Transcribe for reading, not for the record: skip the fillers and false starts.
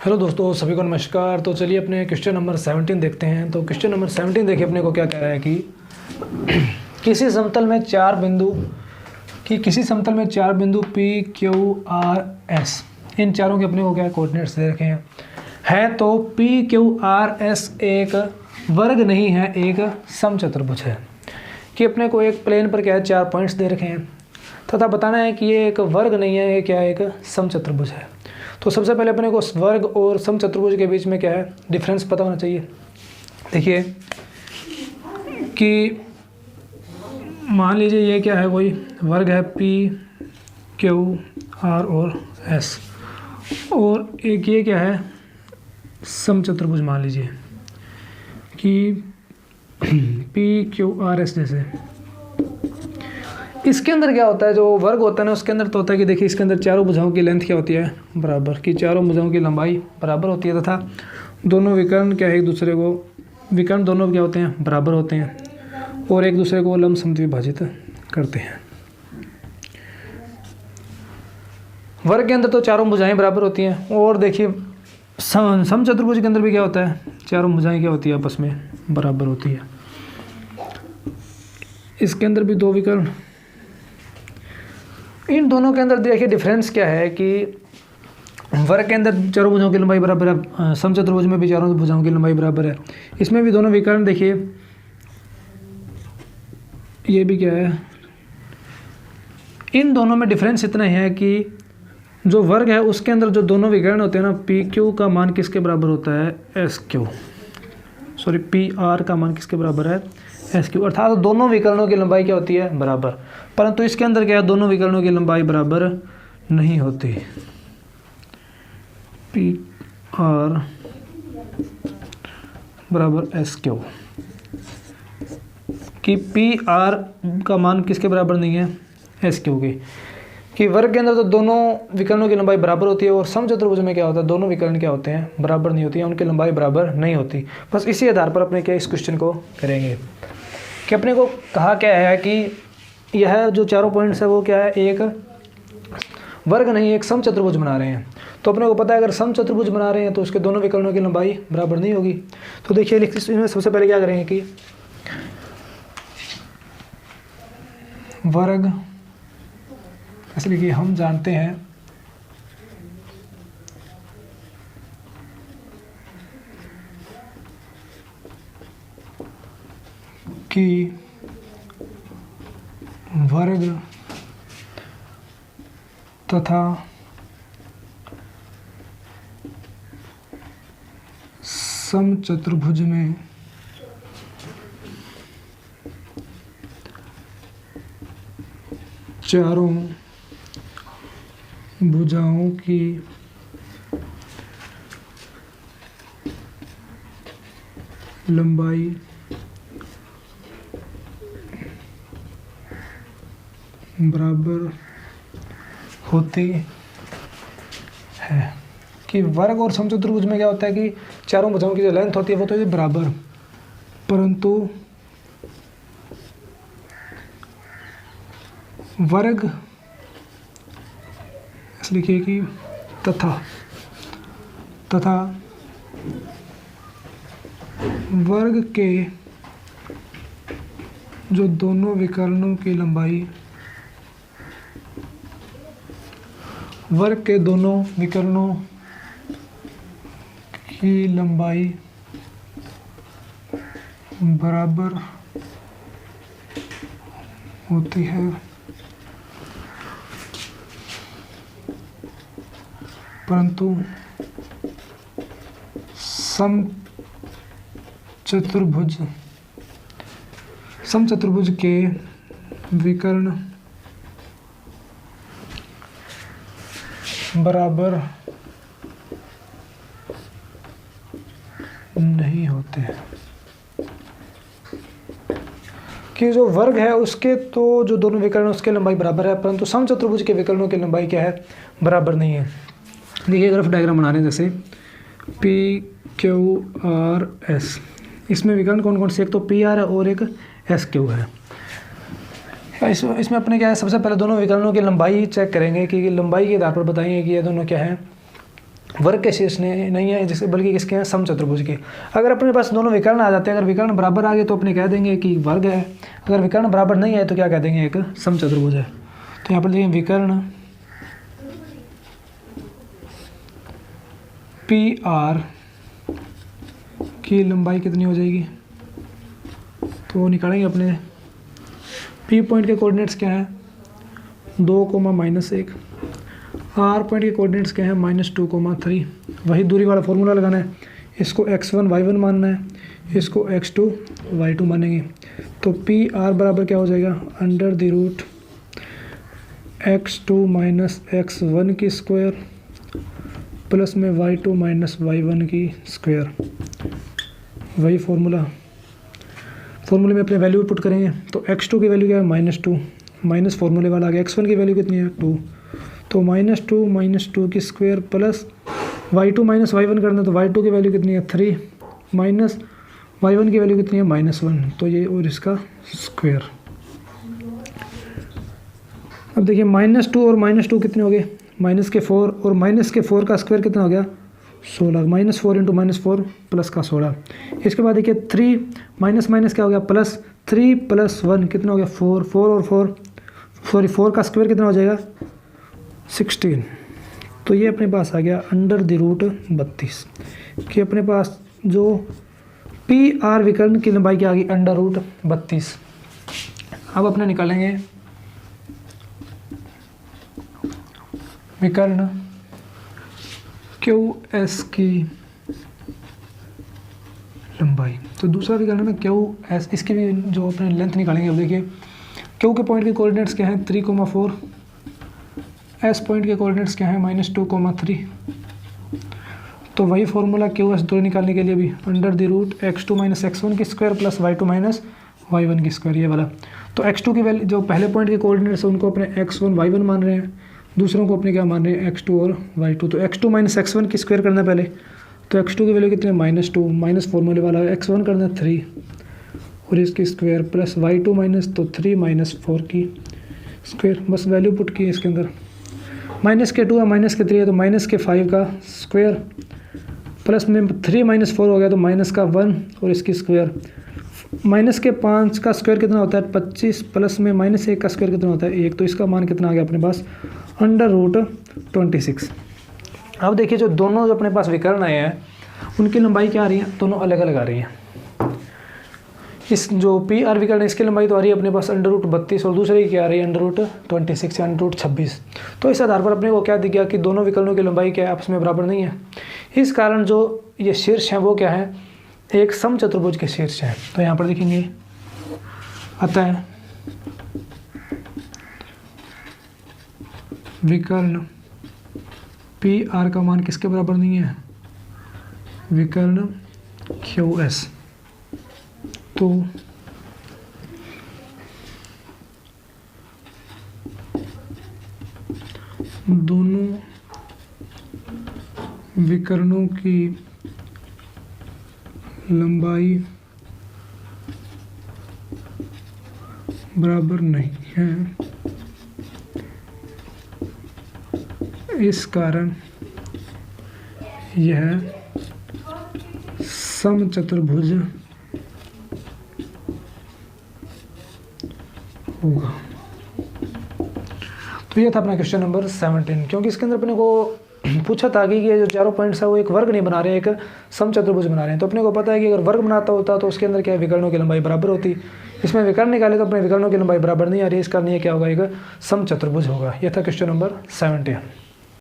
Hello दोस्तों, सभी को नमस्कार। तो चलिए अपने क्वेश्चन नंबर 17 देखते हैं। तो क्वेश्चन नंबर 17 देखिए अपने को क्या कह रहा है कि किसी समतल में चार बिंदु P, Q, R, S, इन चारों के अपने को क्या कोऑर्डिनेट्स दे रखे हैं तो P, Q, R, S एक वर्ग नहीं है, एक समचतुर्भुज है। कि अपने को एक प्लेन पर क्या है, 4 पॉइंट्स दे रखे हैं तथा बताना है कि ये एक वर्ग नहीं है, ये क्या है, एक समचतुर्भुज है। तो सबसे पहले अपने को वर्ग और समचतुर्भुज के बीच में क्या है, डिफरेंस पता होना चाहिए। देखिए कि मान लीजिए ये क्या है, कोई वर्ग है P, Q, R और S, और एक ये क्या है, समचतुर्भुज मान लीजिए कि P, Q, R, S जैसे। इसके अंदर क्या होता है, जो वर्ग होता है ना, उसके अंदर तो होता है कि देखिए इसके अंदर चारों भुजाओं की लेंथ क्या होती है, बराबर, कि चारों भुजाओं की लंबाई बराबर होती है तथा दोनों विकर्ण क्या है, एक दूसरे को विकर्ण दोनों क्या होते हैं, बराबर होते हैं और एक दूसरे को लंब समद्विभाजित करते हैं। वर्ग के अंदर तो चारों भुजाएं बराबर होती हैं और देखिए समचतुर्भुज के अंदर भी क्या होता है, चारों भुजाएं क्या होती है, आपस में बराबर होती है। इसके अंदर भी दो विकर्ण, इन दोनों के अंदर देखिए डिफरेंस क्या है कि वर्ग के अंदर चारों भुजाओं की लंबाई बराबर है, समचतुर्भुज में भी चारों भुजाओं की लंबाई बराबर है। इसमें भी दोनों विकर्ण देखिए, ये भी क्या है, इन दोनों में डिफरेंस इतना है कि जो वर्ग है उसके अंदर जो दोनों विकर्ण होते हैं ना, पी क्यू का मान किसके बराबर होता है, S Q, sorry P R का मान किसके बराबर है, एस क्यू, अर्थात दोनों विकर्णों की लंबाई क्या होती है, बराबर। परंतु इसके अंदर क्या है, दोनों विकर्णों की लंबाई बराबर नहीं होती। पी आर बराबर एस क्यू, कि पी आर का मान किसके बराबर नहीं है, एस क्यू के। कि वर्ग के अंदर तो दोनों विकर्णों की लंबाई बराबर होती है और समचतुर्भुज में क्या होता है, दोनों विकर्ण क्या होते हैं, बराबर नहीं होती है, उनकी लंबाई बराबर नहीं होती। बस इसी आधार पर अपने क्या इस क्वेश्चन को करेंगे कि अपने को कहा क्या है कि यह जो चारों पॉइंट्स है वो क्या है, एक वर्ग नहीं, एक समचतुर्भुज बना रहे हैं। तो अपने को पता है अगर समचतुर्भुज बना रहे हैं तो उसके दोनों विकर्णों की लंबाई बराबर नहीं होगी। तो देखिए इसमें सबसे पहले क्या करेंगे कि वर्ग, इसलिए कि हम जानते हैं कि वर्ग तथा समचतुर्भुज में चारों भुजाओं की लंबाई बराबर होती है। कि वर्ग और समचतुर्भुज में क्या होता है कि चारों भुजाओं की जो लेंथ होती है वो तो ये बराबर, परंतु वर्ग लिखिए कि तथा वर्ग के जो दोनों विकर्णों की लंबाई, वर्ग के दोनों विकर्णों की लंबाई बराबर होती है, परंतु समचतुर्भुज के विकर्ण बराबर नहीं होते हैं। कि जो वर्ग है उसके तो जो दोनों विकर्ण उसके लंबाई बराबर है, परंतु समचतुर्भुज के विकर्णों की लंबाई क्या है, बराबर नहीं है। देखिए ग्राफ डायग्राम बना रहे हैं, जैसे पी क्यू आर एस, इसमें विकर्ण कौन कौन से, एक तो पी आर है और एक एस क्यू है। इसमें अपने क्या है, सबसे पहले दोनों विकर्णों की लंबाई चेक करेंगे कि लंबाई के आधार पर बताएंगे कि ये दोनों क्या है, वर्ग के शीर्ष नहीं है जिसके, बल्कि किसके हैं, समचतुर्भुज के। अगर अपने पास दोनों विकर्ण आ जाते हैं, अगर विकर्ण बराबर आ गए तो अपने कह देंगे कि वर्ग है, अगर विकर्ण बराबर नहीं है तो क्या कह देंगे, एक समचतुर्भुज है। तो यहाँ पर देखिए विकर्ण पी आर की लंबाई कितनी हो जाएगी, तो वो निकालेंगे अपने। पी पॉइंट के कोऑर्डिनेट्स क्या हैं, 2,-1। आर पॉइंट के कोऑर्डिनेट्स क्या हैं, -2,3। वही दूरी वाला फॉर्मूला लगाना है, इसको x1 y1 मानना है, इसको x2 y2 मानेंगे। तो पी आर बराबर क्या हो जाएगा, √x2 - x1 की स्क्वायर प्लस में y2 - y1 की स्क्वायर। वही फॉर्मूले में अपने वैल्यू पुट करेंगे। तो x2 की वैल्यू क्या है, -2, माइनस फॉर्मूले वाला आ गया। x1 की वैल्यू कितनी है, 2, तो -2 की स्क्वायर प्लस y2 - y1 करना, तो y2 की वैल्यू कितनी है, 3, माइनस y1 की वैल्यू कितनी है, -1, तो ये और इसका स्क्वायर। अब देखिए -2 और -2 कितने हो गए, -4, और -4 का स्क्वायर कितना हो गया, 16, -4 × -4 प्लस का 16। इसके बाद देखिए 3 माइनस क्या हो गया, प्लस 3 + 1 कितना हो गया, 4, 4 का स्क्वायर कितना हो जाएगा, 16। तो ये अपने पास आ गया √32 कि अपने पास जो पी आर विकर्ण की लंबाई क्या आ गई, √32। अब अपने निकालेंगे विकर्ण क्यू एस की लंबाई। तो दूसरा विकर्ण में क्यू एस, इसकी भी जो अपने लेंथ निकालेंगे। अब देखिए क्यू के पॉइंट के कोऑर्डिनेट्स क्या हैं, 3,4। एस पॉइंट के कोऑर्डिनेट्स क्या हैं, -2,3। तो वही फॉर्मूला क्यू एस दूरी निकालने के लिए भी √x2 - x1 की स्क्वायर प्लस y2 - y1 की स्क्वायर, ये वाला। तो x2 की वैल्यू, जो पहले पॉइंट के कोऑर्डिनेट्स हैं उनको अपने x1 y1 मान रहे हैं, दूसरों को अपने क्या मान रहे हैं, x2 और y2। तो x2 - x1 की स्क्वायर करना है पहले, तो x2 की वैल्यू कितनी है, -2, माइनस फॉर्मूले वाला x1 करना है 3 और इसकी स्क्वायर प्लस y2 माइनस, तो 3 - 4 की स्क्वायर। बस वैल्यू पुट की इसके अंदर, -2 है, -3 है, तो -5 का स्क्वायर प्लस में 3 - 4 हो गया, तो -1 और इसकी स्क्वायर। -5 का स्क्वायर कितना होता है, 25, प्लस में -1 का स्क्वायर कितना होता है, 1। तो इसका मान कितना आ गया अपने पास, √26। अब देखिए जो दोनों जो अपने पास विकर्ण आए हैं उनकी लंबाई क्या आ रही है, दोनों अलग अलग आ रही है। इस जो पी आर विकर्ण है इसकी लंबाई तो आ रही है अपने पास √32 और दूसरे की क्या आ रही है, √26 या √26। तो इस आधार पर अपने को क्या दिख गया कि दोनों विकर्णों की लंबाई क्या है, आपस में बराबर नहीं है। इस कारण जो ये शीर्ष हैं वो क्या है, एक समचतुर्भुज के शीर्ष हैं। तो यहाँ पर देखेंगे, अतः विकर्ण पी आर का मान किसके बराबर नहीं है, विकर्ण क्यू एस। तो दोनों विकर्णों की लंबाई बराबर नहीं है, इस कारण यह समचतुर्भुज होगा। तो ये था अपना क्वेश्चन नंबर 17। क्योंकि इसके अंदर अपने को पूछा था कि ये जो चारों पॉइंट्स है वो एक वर्ग नहीं बना रहे हैं, एक समचतुर्भुज बना रहे हैं। तो अपने को पता है कि अगर वर्ग बनाता होता तो उसके अंदर क्या विकर्णों की लंबाई बराबर होती। इसमें विकर्ण निकाले तो अपने विकर्णों की लंबाई बराबर नहीं आ रही, इस कारण ये क्या होगा, एक समचतुर्भुज होगा। यह था क्वेश्चन नंबर 17।